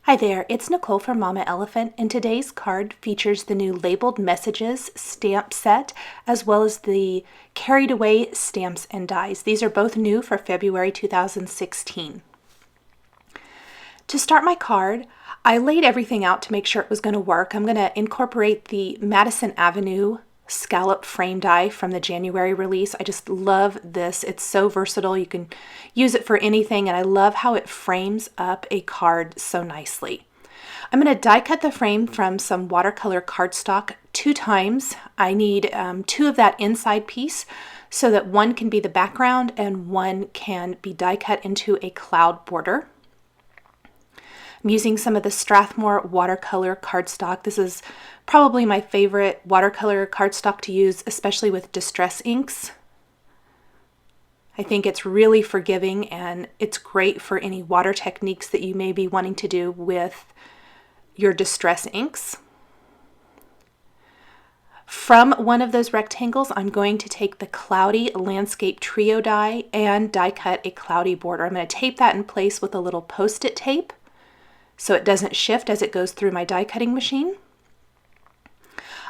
Hi there, it's Nicole from Mama Elephant, and today's card features the new Labeled Messages stamp set as well as the Carried Away stamps and dies. These are both new for February 2016. To start my card, I laid everything out to make sure it was going to work. I'm going to incorporate the Madison Avenue scallop frame die from the January release. I just love this. It's so versatile. You can use it for anything, and I love how it frames up a card so nicely. I'm going to die cut the frame from some watercolor cardstock 2 times. I need 2 of that inside piece so that one can be the background and one can be die cut into a cloud border. I'm using some of the Strathmore watercolor cardstock. This is probably my favorite watercolor cardstock to use, especially with distress inks. I think it's really forgiving and it's great for any water techniques that you may be wanting to do with your distress inks. From one of those rectangles, I'm going to take the Cloudy Landscape Trio die and die cut a cloudy border. I'm going to tape that in place with a little post-it tape so it doesn't shift as it goes through my die cutting machine.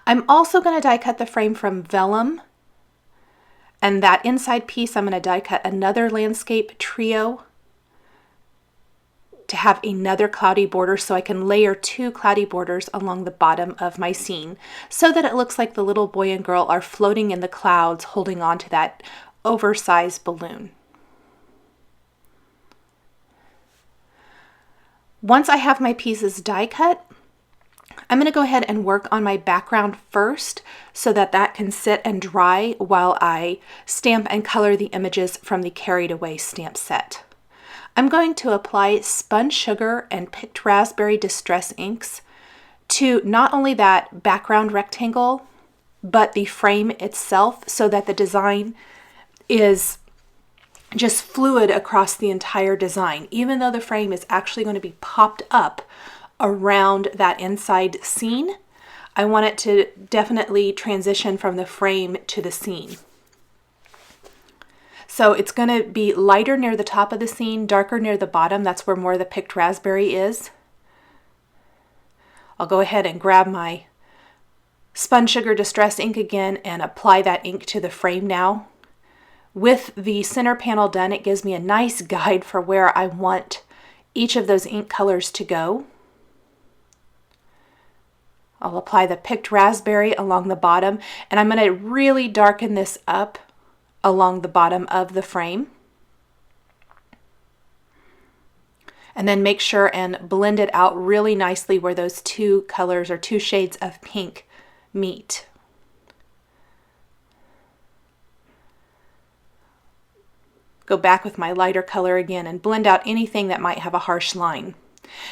I'm also going to die cut the frame from Vellum, and that inside piece I'm going to die cut another Landscape Trio to have another cloudy border so I can layer 2 cloudy borders along the bottom of my scene so that it looks like the little boy and girl are floating in the clouds holding on to that oversized balloon. Once I have my pieces die cut, I'm going to go ahead and work on my background first so that that can sit and dry while I stamp and color the images from the Carried Away stamp set. I'm going to apply spun sugar and picked raspberry distress inks to not only that background rectangle, but the frame itself so that the design is just fluid across the entire design, even though the frame is actually going to be popped up around that inside scene. I want it to definitely transition from the frame to the scene. So it's going to be lighter near the top of the scene, darker near the bottom. That's where more of the picked raspberry is. I'll go ahead and grab my spun sugar distress ink again and apply that ink to the frame now. With the center panel done, it gives me a nice guide for where I want each of those ink colors to go. I'll apply the picked raspberry along the bottom, and I'm going to really darken this up along the bottom of the frame. And then make sure and blend it out really nicely where those 2 colors or 2 shades of pink meet. Go back with my lighter color again and blend out anything that might have a harsh line.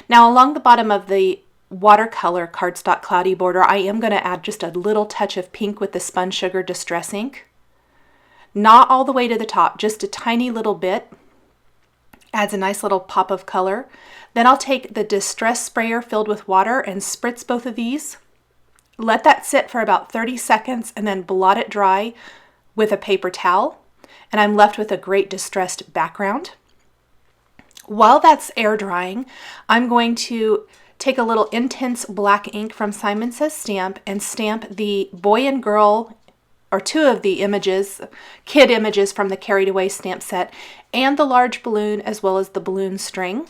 Now along the bottom of the watercolor cardstock cloudy border, I am going to add just a little touch of pink with the spun sugar distress ink. Not all the way to the top, just a tiny little bit. Adds a nice little pop of color. Then I'll take the distress sprayer filled with water and spritz both of these. Let that sit for about 30 seconds and then blot it dry with a paper towel. And I'm left with a great distressed background. While that's air drying, I'm going to take a little intense black ink from Simon Says Stamp and stamp the boy and girl, or 2 of the images, kid images from the Carried Away stamp set, and the large balloon as well as the balloon string.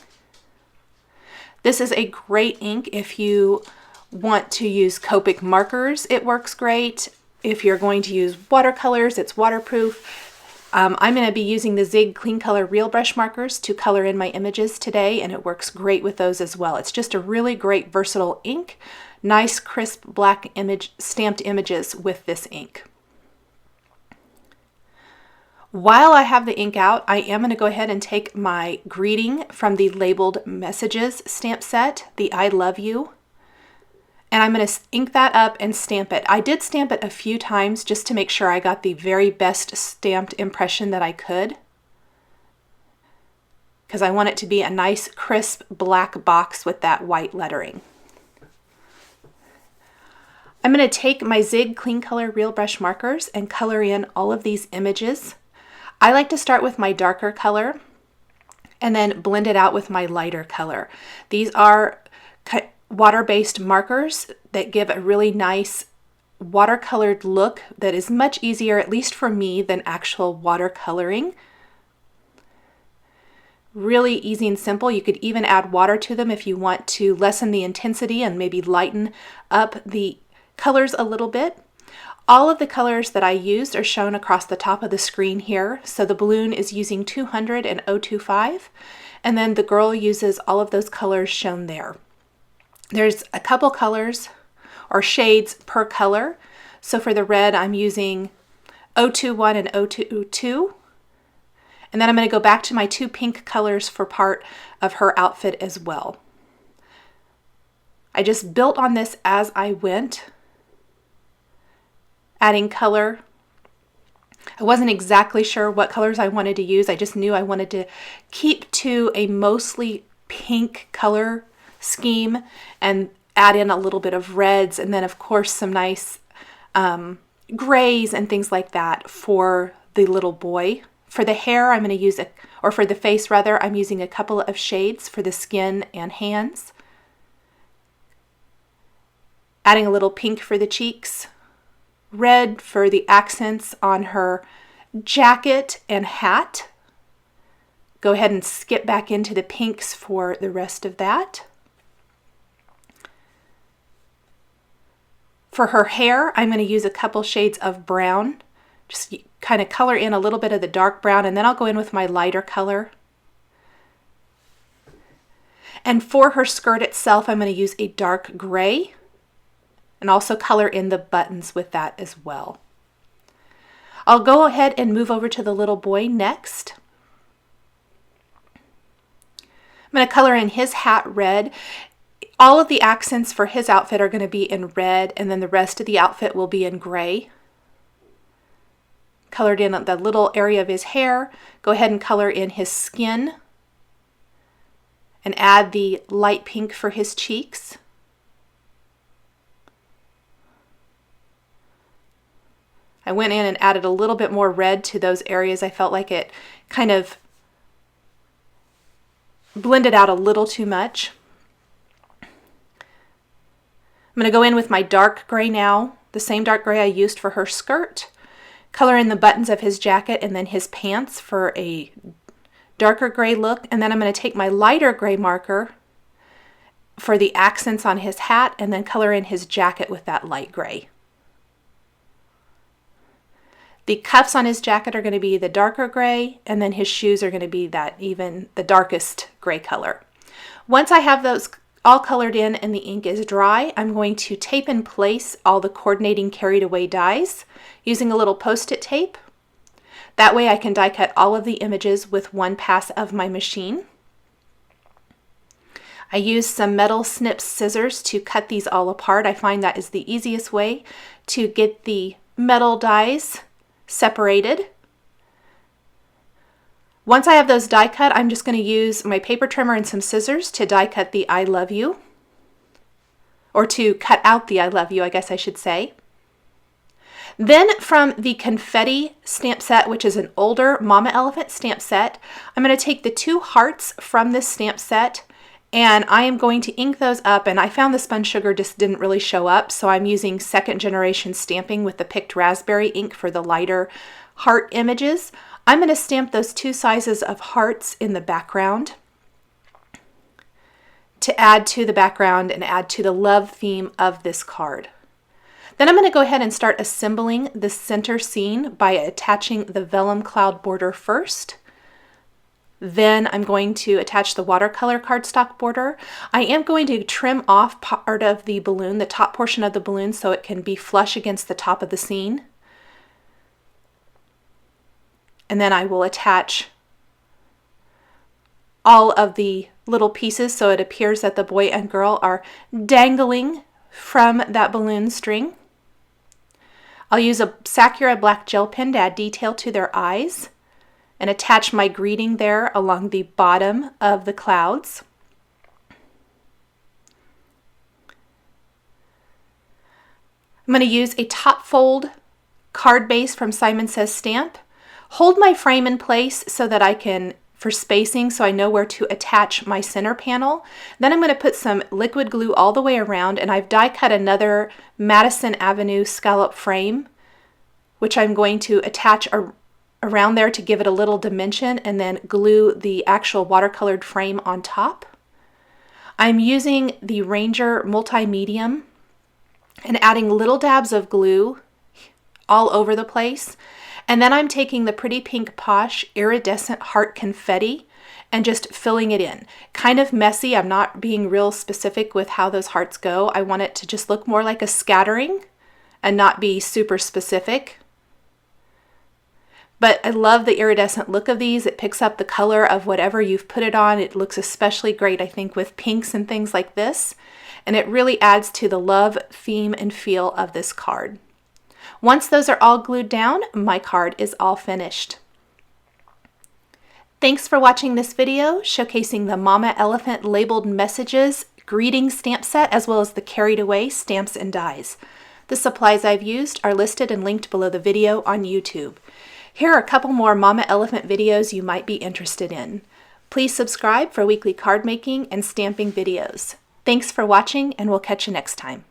This is a great ink if you want to use Copic markers. It works great. If you're going to use watercolors, it's waterproof. I'm going to be using the Zig Clean Color Real Brush markers to color in my images today, and it works great with those as well. It's just a really great versatile ink. Nice crisp black stamped images with this ink. While I have the ink out, I am going to go ahead and take my greeting from the Labeled Messages stamp set, the I Love You, and I'm going to ink that up and stamp it. I did stamp it a few times just to make sure I got the very best stamped impression that I could, because I want it to be a nice crisp black box with that white lettering. I'm going to take my Zig Clean Color Real Brush markers and color in all of these images. I like to start with my darker color and then blend it out with my lighter color. These are water-based markers that give a really nice watercolored look that is much easier, at least for me, than actual watercoloring. Really easy and simple. You could even add water to them if you want to lessen the intensity and maybe lighten up the colors a little bit. All of the colors that I used are shown across the top of the screen here. So the balloon is using 200 and 025, and then the girl uses all of those colors shown there. There's a couple colors or shades per color. So for the red, I'm using 021 and 022. And then I'm going to go back to my 2 pink colors for part of her outfit as well. I just built on this as I went, adding color. I wasn't exactly sure what colors I wanted to use. I just knew I wanted to keep to a mostly pink color scheme and add in a little bit of reds, and then of course some nice grays and things like that for the little boy. For the hair, I'm going to use, or for the face rather, I'm using a couple of shades for the skin and hands. Adding a little pink for the cheeks, red for the accents on her jacket and hat. Go ahead and skip back into the pinks for the rest of that. For her hair, I'm going to use a couple shades of brown. Just kind of color in a little bit of the dark brown, and then I'll go in with my lighter color. And for her skirt itself, I'm going to use a dark gray and also color in the buttons with that as well. I'll go ahead and move over to the little boy next. I'm going to color in his hat red. All of the accents for his outfit are going to be in red, and then the rest of the outfit will be in gray. Colored in the little area of his hair. Go ahead and color in his skin and add the light pink for his cheeks. I went in and added a little bit more red to those areas. I felt like it kind of blended out a little too much. I'm going to go in with my dark gray now, the same dark gray I used for her skirt. Color in the buttons of his jacket and then his pants for a darker gray look. And then I'm going to take my lighter gray marker for the accents on his hat and then color in his jacket with that light gray. The cuffs on his jacket are going to be the darker gray, and then his shoes are going to be that even the darkest gray color. Once I have those all colored in and the ink is dry, I'm going to tape in place all the coordinating carried away dies using a little post-it tape. That way I can die cut all of the images with one pass of my machine. I use some metal snip scissors to cut these all apart. I find that is the easiest way to get the metal dies separated. Once I have those die cut, I'm just going to use my paper trimmer and some scissors to die cut the I love you, or to cut out the I love you, I guess I should say. Then from the confetti stamp set, which is an older Mama Elephant stamp set, I'm going to take the 2 hearts from this stamp set and I am going to ink those up, and I found the spun sugar just didn't really show up, so I'm using 2nd generation stamping with the picked raspberry ink for the lighter heart images. I'm going to stamp those 2 sizes of hearts in the background to add to the background and add to the love theme of this card. Then I'm going to go ahead and start assembling the center scene by attaching the vellum cloud border first. Then I'm going to attach the watercolor cardstock border. I am going to trim off part of the balloon, the top portion of the balloon, so it can be flush against the top of the scene. And then I will attach all of the little pieces so it appears that the boy and girl are dangling from that balloon string. I'll use a Sakura black gel pen to add detail to their eyes and attach my greeting there along the bottom of the clouds. I'm going to use a top fold card base from Simon Says Stamp. Hold my frame in place so that I can for spacing so I know where to attach my center panel. Then I'm going to put some liquid glue all the way around, and I've die cut another Madison Avenue scallop frame, which I'm going to attach around there to give it a little dimension, and then glue the actual watercolored frame on top. I'm using the Ranger Multi-Medium and adding little dabs of glue all over the place. And then I'm taking the Pretty Pink Posh Iridescent Heart Confetti and just filling it in. Kind of messy. I'm not being real specific with how those hearts go. I want it to just look more like a scattering and not be super specific. But I love the iridescent look of these. It picks up the color of whatever you've put it on. It looks especially great, I think, with pinks and things like this. And it really adds to the love, theme, and feel of this card. Once those are all glued down, my card is all finished. Thanks for watching this video showcasing the Mama Elephant Labeled Messages greeting stamp set, as well as the Carried Away stamps and dies. The supplies I've used are listed and linked below the video on YouTube. Here are a couple more Mama Elephant videos you might be interested in. Please subscribe for weekly card making and stamping videos. Thanks for watching, and we'll catch you next time.